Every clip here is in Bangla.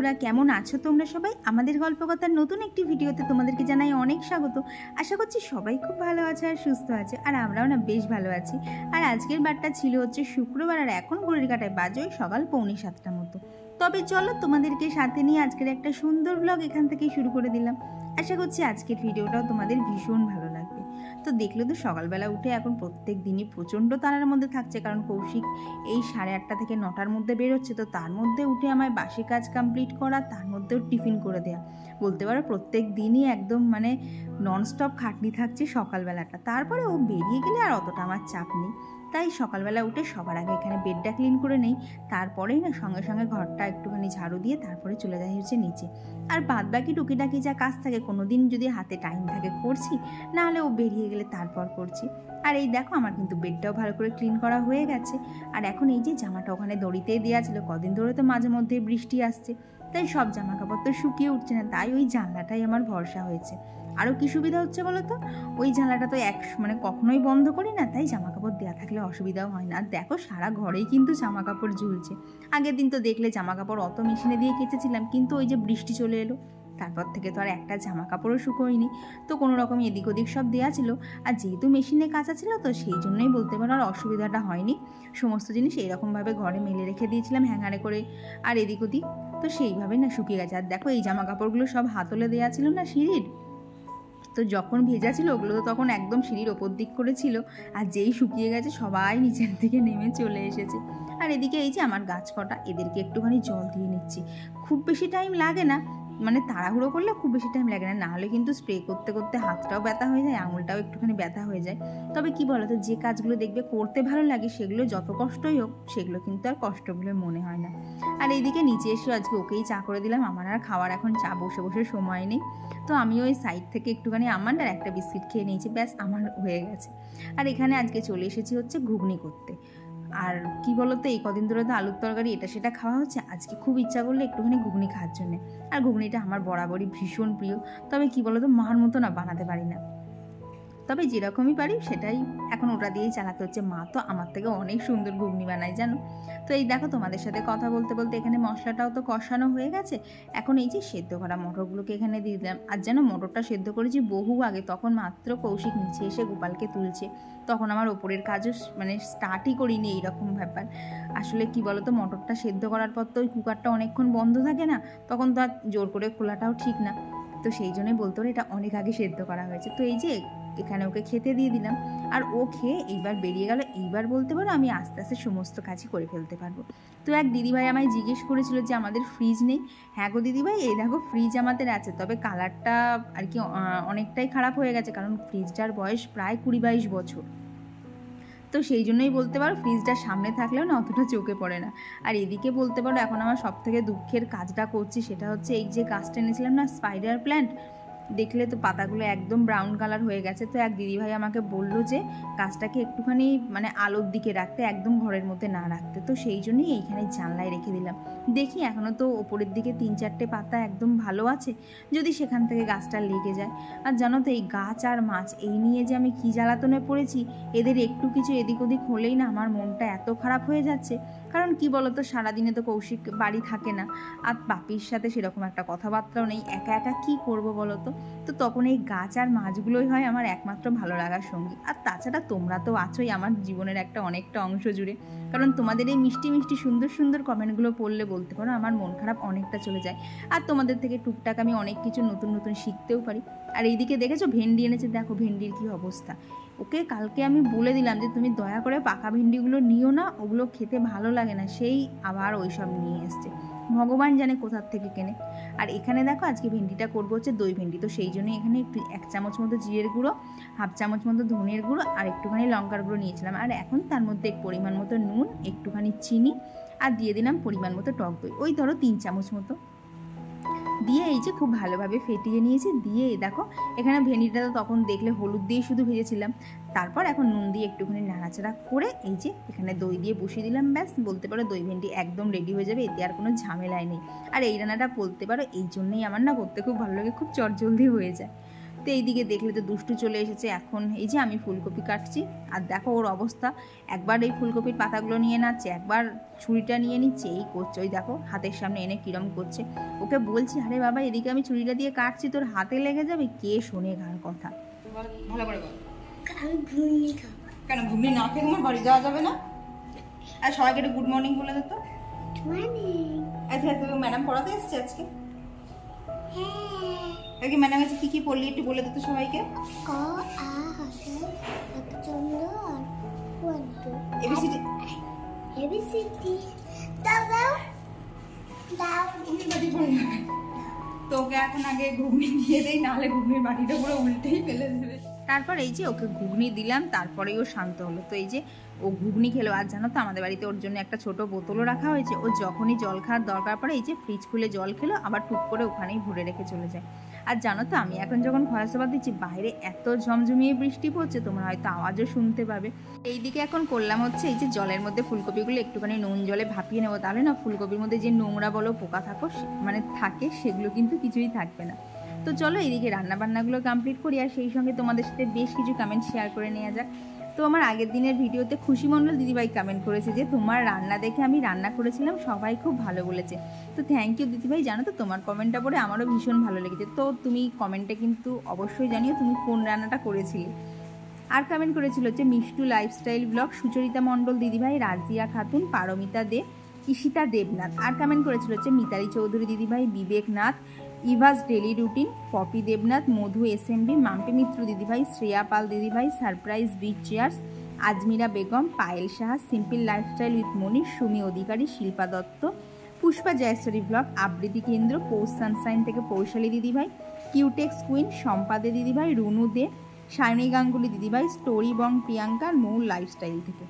বন্ধুরা, কেমন আছো তোমরা সবাই? আমাদের গল্পকথার নতুন একটি ভিডিওতে তোমাদেরকে জানাই অনেক স্বাগত। আশা করছি সবাই খুব ভালো আছে আর সুস্থ আছে, আর আমরাও না বেশ ভালো আছি। আর আজকের বারটা ছিল হচ্ছে শুক্রবার, আর এখন ঘড়ির কাঁটায় বাজে সকাল 6:45 মতো। তবে চলো তোমাদেরকে সাথে নিয়ে আজকের একটা সুন্দর ব্লগ এখান থেকেই শুরু করে দিলাম। আশা করছি আজকের ভিডিওটাও তোমাদের ভীষণ ভালো লাগবে। তো দেখলে তো সকালবেলা উঠে এখন প্রত্যেক দিনই প্রচণ্ড তাড়ার মধ্যে থাকছে, কারণ কৌশিক এই 8:30 থেকে 9টার মধ্যে বেরোচ্ছে। তো তার মধ্যে উঠে আমায় বাসি কাজ কমপ্লিট করা, তার মধ্যেও টিফিন করে দেওয়া, বলতে পারো প্রত্যেক দিনই একদম ননস্টপ খাটনি থাকছে সকালবেলাটা। তারপরে ও বেরিয়ে গেলে আর অতটা আমার চাপ নেই। তাই সকালবেলা উঠে সবার আগে এখানে বেডটা ক্লিন করে নেই, তারপরেই না সঙ্গে সঙ্গে ঘরটা একটুখানি ঝাড়ু দিয়ে তারপরে চলে যাই হচ্ছে নিচে। আর বাদ বাকি টুকিটাকি যা কাজ থাকে কোনো দিন যদি হাতে টাইম থাকে করছি, না হলে ও বেরিয়ে গেলে তারপর করছি। আর এই দেখো আমার কিন্তু বেডটাও ভালো করে ক্লিন করা হয়ে গেছে। আর এখন এই যে জামাটা ওখানে দড়িতেই দেওয়া ছিল, কদিন ধরে তো মাঝে মধ্যে বৃষ্টি আসছে, তাই সব জামা কাপড় তো শুকিয়ে উঠছে না, তাই ওই জানলাটাই আমার ভরসা হয়েছে। আরও কি সুবিধা হচ্ছে বলো তো, ওই জানলাটা তো কখনোই বন্ধ করি না, তাই জামা কাপড় দেওয়া থাকলে অসুবিধাও হয় না। আর দেখো সারা ঘরেই কিন্তু জামা কাপড় ঝুলছে। আগের দিন তো দেখলে জামা কাপড় অত মেশিনে দিয়ে কেচেছিলাম, কিন্তু ওই যে বৃষ্টি চলে এলো, তারপর থেকে তো আর একটা জামা কাপড়ও শুকোয়নি। তো কোনো রকম এদিক ওদিক সব দেওয়া ছিল, আর যেহেতু মেশিনে কাচা ছিল তো সেই জন্যই বলতে পারো আর অসুবিধাটা হয়নি। সমস্ত জিনিস এইরকমভাবে ঘরে মেলে রেখে দিয়েছিলাম হ্যাঙ্গারে করে, আর এদিক ওদিক তো সেইভাবে না শুকিয়ে গেছে। আর দেখো এই জামা কাপড়গুলো সব হাতলে দেওয়া ছিল না সিঁড়ির, তো যখন ভেজা ছিল ওগুলো তো তখন একদম সিঁড়ির ওপর দিক করে ছিল, আর যেই শুকিয়ে গেছে সবাই নিচের দিকে নেমে চলে এসেছে। আর এদিকে এই যে আমার গাছ কটা, এদেরকে একটুখানি জল দিয়ে নিচ্ছি। খুব বেশি টাইম লাগে না, তাড়াহুড়ো করলে খুব বেশি টাইম লাগে না, নাহলে কিন্তু স্প্রে করতে করতে হাতটাও ব্যথা হয়ে যায়, আঙুলটাও একটুখানি ব্যথা হয়ে যায়। তবে কি বলতো, যে কাজগুলো দেখবে করতে ভালো লাগে সেগুলো যত কষ্টই হোক সেগুলো কিন্তু আর কষ্ট বলে মনে হয় না। আর এইদিকে নিচে এসে আজকে ওকেই চা করে দিলাম, আমার আর খাওয়ার এখন চা বসে বসে সময় নেই। তো আমি ওই সাইড থেকে একটুখানি আমন্ড আর একটা বিস্কিট খেয়ে নিয়েছি, ব্যাস আমার হয়ে গেছে। আর এখানে আজকে চলে এসেছি হচ্ছে ঘুগনি করতে। আর কি বলতো, এই কদিন ধরে তো আলুর তরকারি এটা সেটা খাওয়া হচ্ছে, আজকে খুব ইচ্ছা করলে একটুখানি ঘুগনি খাওয়ার জন্য। আর ঘুগনিটা আমার বরাবরই ভীষণ প্রিয়, তবে কি বলতো মার মতো না বানাতে পারি না, তবে যেরকমই পারি সেটাই এখন ওটা দিয়েই চালাতে হচ্ছে। মা তো আমার থেকে অনেক সুন্দর ঘুগনি বানায় জানো। তো এই দেখো তোমাদের সাথে কথা বলতে বলতে এখানে মশলাটাও তো কষানো হয়ে গেছে। এখন এই যে সেদ্ধ করা মটরগুলোকে এখানে দিয়ে দিলাম। আর যেন মটরটা সেদ্ধ করেছি বহু আগে, তখন মাত্র কৌশিক নিচে এসে গোপালকে তুলছে, তখন আমার ওপরের কাজও স্টার্টই করিনি। এইরকম ব্যাপার আসলে কি বলতো, মটরটা সেদ্ধ করার পর তো ওই কুকারটা অনেকক্ষণ বন্ধ থাকে না, তখন তো আর জোর করে খোলাটাও ঠিক না। তো সেই জন্যই বলতে পারো এটা অনেক আগে সেদ্ধ করা হয়েছে। তো এই যে এখানে ওকে খেতে দিয়ে দিলাম, আর ও খেয়ে এইবার বেরিয়ে গেল। এইবার বলতে পারো আমি আস্তে আস্তে সমস্ত কাজই করে ফেলতে পারবো। তো এক দিদিভাই আমায় জিজ্ঞেস করেছিল যে আমাদের ফ্রিজ নেই। হ্যাঁ গো দিদিভাই, এই দেখো ফ্রিজ আমাদের আছে, তবে কালারটা আর কি অনেকটাই খারাপ হয়ে গেছে, কারণ ফ্রিজটার বয়স প্রায় 20-22 বছর। তো সেই জন্যই বলতে পারো ফ্রিজটা সামনে থাকলেও না অতটা চোখে পড়ে না। আর এদিকে বলতে পারো এখন আমার সব থেকে দুঃখের কাজটা করছি, সেটা হচ্ছে এই যে গাছটা এনেছিলাম না স্পাইডার প্ল্যান্ট, দেখলে তো পাতাগুলো একদম ব্রাউন কালার হয়ে গেছে। তো এক দিদিভাই আমাকে বললো যে গাছটাকে একটুখানি আলোর দিকে রাখতে, একদম ঘরের মধ্যে না রাখতে। তো সেই জন্যই এইখানে জানলায় রেখে দিলাম। দেখি এখনও তো ওপরের দিকে 3-4টে পাতা একদম ভালো আছে, যদি সেখান থেকে গাছটা লেগে যায়। আর জানো তো এই গাছ আর মাছ এই নিয়ে যে আমি কী জ্বালাতনে পড়েছি, এদের একটু কিছু এদিক ওদিক হলেই না আমার মনটা এত খারাপ হয়ে যাচ্ছে। কারণ কি বলতো, সারাদিনে তো কৌশিক বাড়ি থাকে না, আর বাপির সাথে সেরকম একটা কথাবার্তাও নেই, একা একা কী করবো বলো তো। তো তখন এই গাছ আর মাছগুলোই হয় আমার একমাত্র ভালো লাগার সঙ্গী। আর তাছাড়া তোমরা তো আছোই আমার জীবনের অনেকটা অংশ জুড়ে, কারণ তোমাদের এই মিষ্টি মিষ্টি সুন্দর সুন্দর কমেন্টগুলো পড়লে বলতে পারো আমার মন খারাপ অনেকটা চলে যায়। আর তোমাদের থেকে টুকটাক আমি অনেক কিছু নতুন নতুন শিখতেও পারি। আর এইদিকে দেখেছো ভেন্ডি এনেছে, দেখো ভেন্ডির কী অবস্থা। ওকে কালকে আমি বলে দিলাম যে তুমি দয়া করে পাকা ভেন্ডিগুলো নিও না, ওগুলো খেতে ভালো লাগে না, সেই আবার ওই সব নিয়ে এসছে, ভগবান জানে কোথার থেকে কেনে। আর এখানে দেখো আজকে ভেন্ডিটা করবো হচ্ছে দই ভেন্ডি। তো সেই জন্যই এখানে একটু 1 চামচ মতো জিরের গুঁড়ো, 1/2 চামচ মতো ধনের গুঁড়ো আর একটুখানি লঙ্কার গুঁড়ো নিয়েছিলাম। আর এখন তার মধ্যে পরিমাণ মতো নুন, একটুখানি চিনি, আর দিয়ে দিলাম পরিমাণ মতো টক দই, ওই ধরো 3 চামচ মতো দিয়ে এই যে খুব ভালোভাবে ফেটিয়ে নিয়েছি। দিয়ে এই দেখো এখানে ভেন্ডিটা তো তখন দেখলে হলুদ দিয়ে শুধু ভেজেছিলাম, তারপর এখন নুন দিয়ে একটুখানি নাড়াচাড়া করে এই যে এখানে দই দিয়ে বসিয়ে দিলাম। ব্যাস বলতে পারো দই ভেন্ডি একদম রেডি হয়ে যাবে, এতে আর কোনো ঝামেলাই নেই। আর এই রান্নাটা বলতে পারো এই জন্যই আমার না করতে খুব ভালো লাগে, খুব চটজলদি হয়ে যায়। তো এইদিকে দেখলে তো দুষ্টু চলে এসেছে। এখন এই যে আমি ফুলকপি কাটছি, আর দেখো ওর অবস্থা, একবার এই ফুলকপির পাতাগুলো নিয়ে নাচ্ছে, একবার ছুরিটা নিয়ে নিচ্ছে, এই করছে। ওই দেখো হাতের সামনে এনে কিরম করছে। ওকে বলছি, আরে বাবা এদিকে আমি ছুরিটা দিয়ে কাটছি, তোর হাতে লেগে যাবে। কে শোনে কার কথা? ভালো করে বল। আমি ঘুগনি খাবো। কেন ঘুগনি না খেয়ে তোমার বাড়ি যাওয়া যাবে না? আর সবাইকে একটু গুড মর্নিং বলে দে তো। আচ্ছা তুমি ম্যাডাম পড়াতে এসছে আজকে? হ্যাঁ। কি ম্যাডাম আছে কি কি পড়লি একটু বলে দে তো সবাইকে। ক আ হসে একচন্দ্র আর ওয়ান্টু এবিসিডি এবিসিডি দাও দাও দাও ঘুগনি বাড়ি পড়ে যাবে। তোকে এখন আগে ঘুগনি দিয়ে দেই, নাহলে ঘুগনির বাড়িটা পুরো উল্টেই ফেলে দেবে। তারপর এই যে ওকে ঘুগনি দিলাম, তারপরেই ও শান্ত হলো। তো এই যে ও ঘুগনি খেলো। আর জানো তো আমাদের বাড়িতে ওর জন্য একটা ছোট বোতলও রাখা হয়েছে। ও যখনই জল খাওয়ার দরকার পড়ে এই যে ফ্রিজ খুলে জল খেলো, আবার টুক করে ওখানেই ভরে রেখে চলে যায়। আর জানো তো আমি এখন যখন ভয়েস ওভার দিচ্ছি, বাইরে এত ঝমঝমিয়ে বৃষ্টি পড়ছে, তোমরা হয়তো আওয়াজও শুনতে পাবে। এইদিকে এখন করলাম হচ্ছে এই যে জলের মধ্যে ফুলকপিগুলো একটুখানি নুন জলে ভাপিয়ে নেবো, তাহলে না ফুলকপির মধ্যে যে নোংরা বলো পোকা থাকে সেগুলো কিন্তু কিছুই থাকবে না। তো চলো এইদিকে রান্নাবান্নাগুলো কমপ্লিট করি, আর সেই সঙ্গে তোমাদের সাথে বেশ কিছু কমেন্ট শেয়ার করে নেওয়া যাক। তো আমার আগের দিনের ভিডিওতে খুশি মণ্ডল দিদিভাই কমেন্ট করেছে যে তোমার রান্না দেখে আমি রান্না করেছিলাম, সবাই খুব ভালো বলেছে। তো থ্যাংক ইউ দিদিভাই। জানো তো তোমার কমেন্টটা পড়ে আমারও ভীষণ ভালো লেগেছে। তো তুমি কমেন্টে কিন্তু অবশ্যই জানিও তুমি কোন রান্নাটা করেছিলে। আর কমেন্ট করেছিল হচ্ছে মিষ্টু লাইফস্টাইল ব্লগ, সুচরিতা মণ্ডল দিদিভাই, রাজিয়া খাতুন, পারমিতা দে, ঈশিতা দেবনাথ। আর কমেন্ট করেছিল হচ্ছে মিতালি চৌধুরী দিদিভাই, বিবেক নাথ, ইভাস daily routine, Popy Debnath, Madhu SMB, Mampi Mitra দিদিভাই, শ্রেয়া পাল দিদিভাই, surprise beach chairs, Ajmira Begum, Payel Saha, simple lifestyle with Manish, Sumi Adhikari, Shilpa Dutta, Pushpa Joyshwari blog, আবৃত্তি কেন্দ্র, পৌষ সানসাইন থেকে পৌশালী দিদিভাই, কিউটেক্স কুইন, সম্পাদে দিদিভাই, রুনু দে, শাইনি গাঙ্গুলি দিদিভাই, স্টোরি বং প্রিয়াঙ্কার, মূল লাইফস্টাইল থেকে।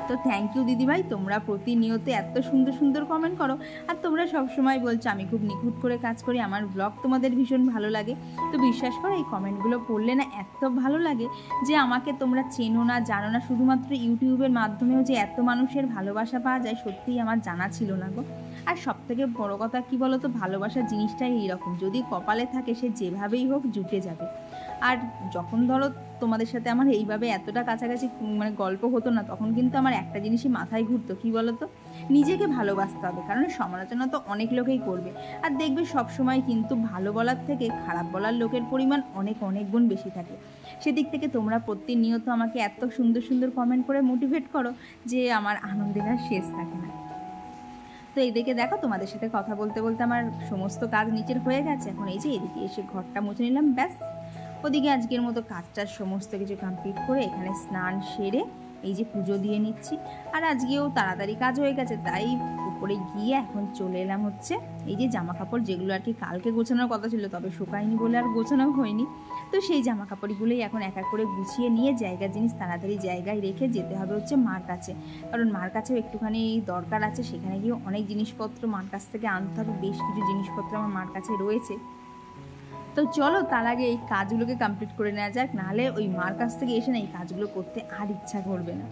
তো থ্যাংক ইউ দিদিভাই, তোমরা প্রতিনিয়ত এত সুন্দর সুন্দর কমেন্ট করো, আর তোমরা সবসময় বলছো আমি খুব নিখুঁত করে কাজ করি, আমার ব্লগ তোমাদের ভীষণ ভালো লাগে। তো বিশ্বাস করো এই কমেন্টগুলো পড়লে না এত ভালো লাগে যে আমাকে তোমরা চেনো না জানো না, শুধুমাত্র ইউটিউবের মাধ্যমেও যে এত মানুষের ভালোবাসা পাওয়া যায় সত্যিই আমার জানা ছিল না গো। আর সবথেকে বড় কথা কি বলো তো, ভালোবাসার জিনিসটাই এইরকম, যদি কপালে থাকে সে যেভাবেই হোক জুটে যাবে। আর যখন ধরো তোমাদের সাথে আমার এইভাবে এতটা কাছাকাছি গল্প হতো না, তখন কিন্তু আমার একটা জিনিসই মাথায় ঘুরতো, কি বলো তো, নিজেকে ভালোবাসতে হবে। কারণ সমালোচনা তো অনেক লোকেই করবে, আর দেখবে সবসময় কিন্তু ভালো বলার থেকে খারাপ বলার লোকের পরিমাণ অনেক অনেক গুণ বেশি থাকে। সেদিক থেকে তোমরা প্রতিনিয়ত আমাকে এত সুন্দর সুন্দর কমেন্ট করে মোটিভেট করো যে আমার আনন্দের আর শেষ থাকে না। তো এইদিকে দেখো তোমাদের সাথে কথা বলতে বলতে আমার সমস্ত কাজ নিচের হয়ে গেছে। এখন এই যে এদিকে এসে ঘরটা মুছে নিলাম, ব্যাস। ওদিকে আজকের মতো কাজটার সমস্ত কিছু কমপ্লিট করে এখানে স্নান সেরে এই যে পুজো দিয়ে নিচ্ছি। আর আজকেও তাড়াতাড়ি কাজ হয়ে গেছে, তাই উপরে গিয়ে এখন চলে এলাম হচ্ছে এই যে জামা কাপড় যেগুলো আর কি কালকে গোছানোর কথা ছিল, তবে শুকায়নি বলে আর গোছানো হয়নি। তো সেই জামা কাপড়গুলোই এখন এক এক করে গুছিয়ে নিয়ে জায়গার জিনিস তাড়াতাড়ি জায়গায় রেখে যেতে হবে হচ্ছে মার কাছে, কারণ মার কাছেও একটুখানি দরকার আছে। সেখানে গিয়ে অনেক জিনিসপত্র মার কাছ থেকে আনতে হবে, বেশ কিছু জিনিসপত্র আমার মার কাছে রয়েছে। তো চলো তার আগে এই কাজগুলোকে কমপ্লিট করে নেওয়া যাক, নাহলে ওই মার কাছ থেকে এসে না এই কাজগুলো করতে আর ইচ্ছা করবে না।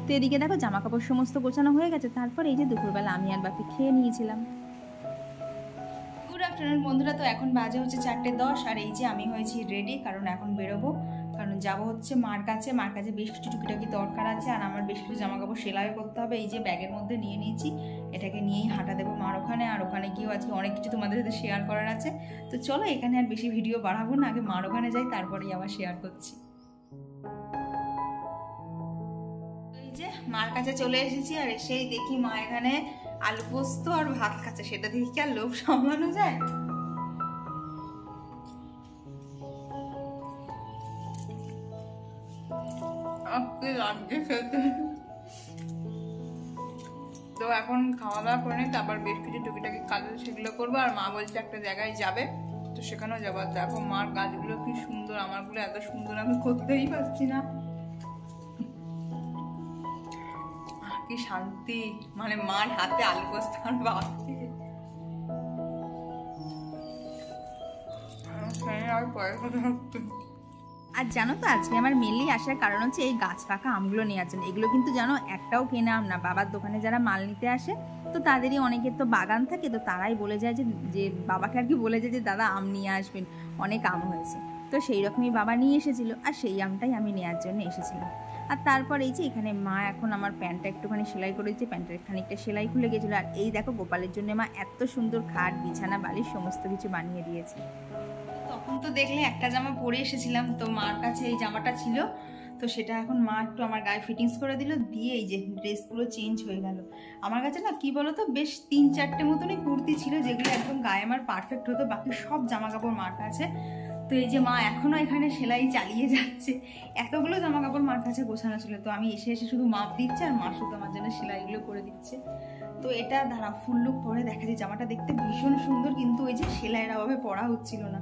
তো এদিকে দেখো জামা কাপড় সমস্ত গোছানো হয়ে গেছে। তারপর এই যে দুপুরবেলা আমি আর বাপি খেয়ে নিয়েছিলাম। গুড আফটারনুন বন্ধুরা। তো এখন বাজে হচ্ছে 4:10, আর এই যে আমি হয়েছি রেডি, কারণ এখন বেরোবো, কারণ যাবো হচ্ছে মার কাছে। মার কাছে বেশ কিছু টুকিটাকি দরকার আছে, আর আমার বেশ কিছু জামা কাপড় সেলাই করতে হবে। এই যে ব্যাগের মধ্যে নিয়ে নিয়েছি, এটাকে নিয়েই হাঁটা দেবো মার ওখানে। আর ওখানে গিয়েও আজকে অনেক কিছু তোমাদের সাথে শেয়ার করার আছে। তো চলো এখানে আর বেশি ভিডিও বাড়াবো না, আগে মার ওখানে যাই, তারপরেই আবার শেয়ার করছি। এই যে মার কাছে চলে এসেছি, আর এসেই দেখি মা এখানে আলু পোস্ত আর ভাত খাচ্ছে। সেটা দেখি কি আর লোভ সামলানো যায়? তো এখন খাওয়া দাওয়া করে নিই, তারপর বেশ কিছু টুকিটাকি কাজ সেগুলো করবো। আর মা বলছে একটা জায়গায় যাবে, তো সেখানেও যাবো। দেখো মার গাছগুলো কি সুন্দর, আমারগুলো এত সুন্দর আমি করতেই পারছি না। কি শান্তি, মানে মার হাতে আলু পোস্ত আর ভাত দিয়ে। আর জানো তো আজকে আমার মেনলি আসার কারণ হচ্ছে এই গাছ পাকা আমগুলো নেওয়ার জন্য। এগুলো কিন্তু জানো একটাও কেনা আম না, বাবার দোকানে যারা মাল নিতে আসে তো তাদেরই অনেকের তো বাগান থাকে, তো তারাই বলে যায় যে বাবাকে আর কি বলে যায় যে দাদা আম নিয়ে আসবেন, অনেক আম হয়েছে। তো সেই রকমই বাবা নিয়ে এসেছিলো, আর সেই আমটাই আমি নেওয়ার জন্য এসেছিলাম। আর তারপর এই যে এখানে মা এখন আমার প্যান্টটা একটুখানি সেলাই করে দিচ্ছে, প্যান্টের খানিকটা সেলাই খুলে গেছিলো। আর এই দেখো গোপালের জন্য মা এত সুন্দর খাট, বিছানা, বালিশ সমস্ত কিছু বানিয়ে দিয়েছে। তখন তো দেখলে একটা জামা পরে এসেছিলাম, তো মার কাছে এই জামাটা ছিল, তো সেটা এখন মা একটু আমার গায়ে ফিটিংস করে দিল, দিয়ে এই যে ড্রেস পুরো চেঞ্জ হয়ে গেল। আমার কাছে না কি বলতো বেশ 3-4টে মতনই কুর্তি ছিল, যেগুলো একদম গায়ে আমার পারফেক্ট হতো, বাকি সব জামা কাপড় মার কাছে। তো এই যে মা এখনো এখানে সেলাই চালিয়ে যাচ্ছে, এতগুলো জামা কাপড় মার কাছে গোছানো ছিল, তো আমি এসে এসে শুধু মাপ দিচ্ছে আর মা শুধু আমার জন্য সেলাইগুলো করে দিচ্ছে। তো এটা দাঁড়া ফুল লুক পরে দেখা যায়, জামাটা দেখতে ভীষণ সুন্দর, কিন্তু ওই যে সেলাইয়ের অভাবে পরা হচ্ছিল না।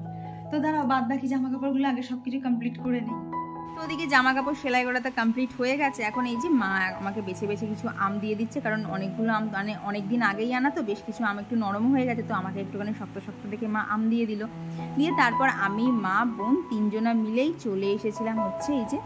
তো দাঁড়াও বাদ বাকি জামা কাপড়গুলো আগে সবকিছু কমপ্লিট করে নিই। তো ওদিকে জামা কাপড় সেলাই করাটা কমপ্লিট হয়ে গেছে। এখন এই যে মা আমাকে বেছে বেছে কিছু আম দিয়ে দিচ্ছে, কারণ অনেকগুলো আম মানে অনেকদিন আগেই আনা, তো বেশ কিছু আম একটু নরম হয়ে গেছে, তো আমাকে একটুখানি শক্ত শক্ত দেখে মা আম দিয়ে দিল। দিয়ে তারপর আমি, মা, বোন 3জনা মিলেই চলে এসেছিলাম হচ্ছে এই যে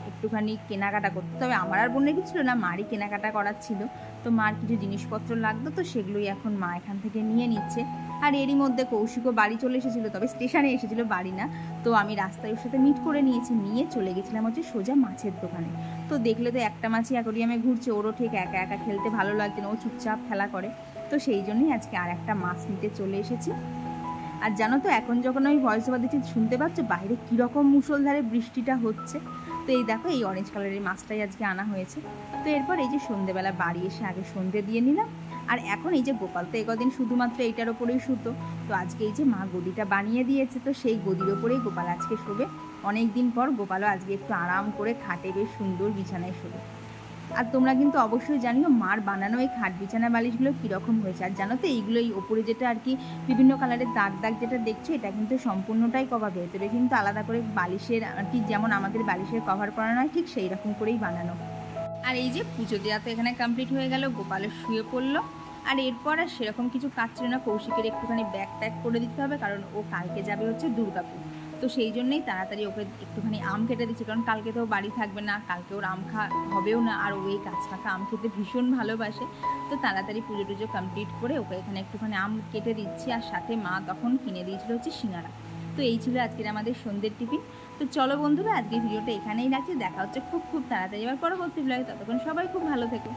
একটুখানি কেনাকাটা করতে। তবে আমার আর বোনের কিছু ছিল না, মারই কেনাকাটা করার ছিল। তো মার কিছু জিনিসপত্র লাগতো, তো সেগুলোই এখন মা এখান থেকে নিয়ে নিচ্ছে। আর এরই মধ্যে কৌশিকও বাড়ি চলে এসেছিলো, তবে স্টেশনে এসেছিলো, বাড়ি না। তো আমি রাস্তায় ওর সাথে মিট করে নিয়েছি, নিয়ে চলে গেছিলাম হচ্ছে সোজা মাছের দোকানে। তো দেখলে তো একটা মাছই অ্যাকোরিয়ামে ঘুরছে, ওরও ঠিক একা একা খেলতে ভালো লাগছে না, ও চুপচাপ খেলা করে। তো সেই জন্যই আজকে আর একটা মাছ নিতে চলে এসেছি। আর জানো তো এখন যখন আমি ভয়েস ওভার দিচ্ছি শুনতে পাচ্ছ বাইরে কীরকম মুষলধারে বৃষ্টিটা হচ্ছে। তো এই দেখো এই অরেঞ্জ কালারের মাছটাই আজকে আনা হয়েছে। তো এরপর এই যে সন্ধেবেলা বাড়ি এসে আগে সন্ধে দিয়ে নিলাম। আর এখন এই যে গোপাল তো একদিন শুধুমাত্র এইটার ওপরেই শুতো, তো আজকে এই যে মা গদিটা বানিয়ে দিয়েছে, তো সেই গদির ওপরেই গোপাল আজকে শোবে। অনেক দিন পর গোপালও আজকে একটু আরাম করে খাটে বেশ সুন্দর বিছানায় শোবে। আর তোমরা কিন্তু অবশ্যই জানিও মার বানানো এই খাট বিছানা বালিশগুলো কীরকম হয়েছে। আর জানো তো এইগুলো এই ওপরে যেটা আর কি বিভিন্ন কালারের দাগ দাগ যেটা দেখছো, এটা কিন্তু সম্পূর্ণটাই কভার, ভেতরে কিন্তু আলাদা করে বালিশের আর কি, যেমন আমাদের বালিশের কভার করানো হয় ঠিক সেই রকম করেই বানানো। আর এই যে পুজো দেওয়া তো এখানে কমপ্লিট হয়ে গেল, গোপালের শুয়ে পড়লো। আর এরপর আর সেরকম কিছু কাজ ছিল না, কৌশিকের একটুখানি ব্যাগ ট্যাগ করে দিতে হবে, কারণ ও কালকে যাবে হচ্ছে দুর্গাপুর। তো সেই জন্যই তাড়াতাড়ি ওকে একটুখানি আম কেটে দিচ্ছি, কারণ কালকে তো বাড়ি থাকবে না, কালকে ওর আম হবেও না, আর ও এই কাঁচ পাকা আম খেতে ভীষণ ভালোবাসে। তো তাড়াতাড়ি পুজো টুজো কমপ্লিট করে ওকে এখানে একটুখানি আম কেটে দিচ্ছি। আর সাথে মা তখন কিনে দিয়েছিল হচ্ছে সিঙ্গারা। তো এই ছিল আজকের আমাদের সন্ধ্যের টিফিন। তো চলো বন্ধুরা আজকের ভিডিওটা এখানেই রাখছি, দেখা হচ্ছে খুব খুব তাড়াতাড়ি এবার পরবর্তী ব্লগে। ততক্ষণ সবাই খুব ভালো থেকো।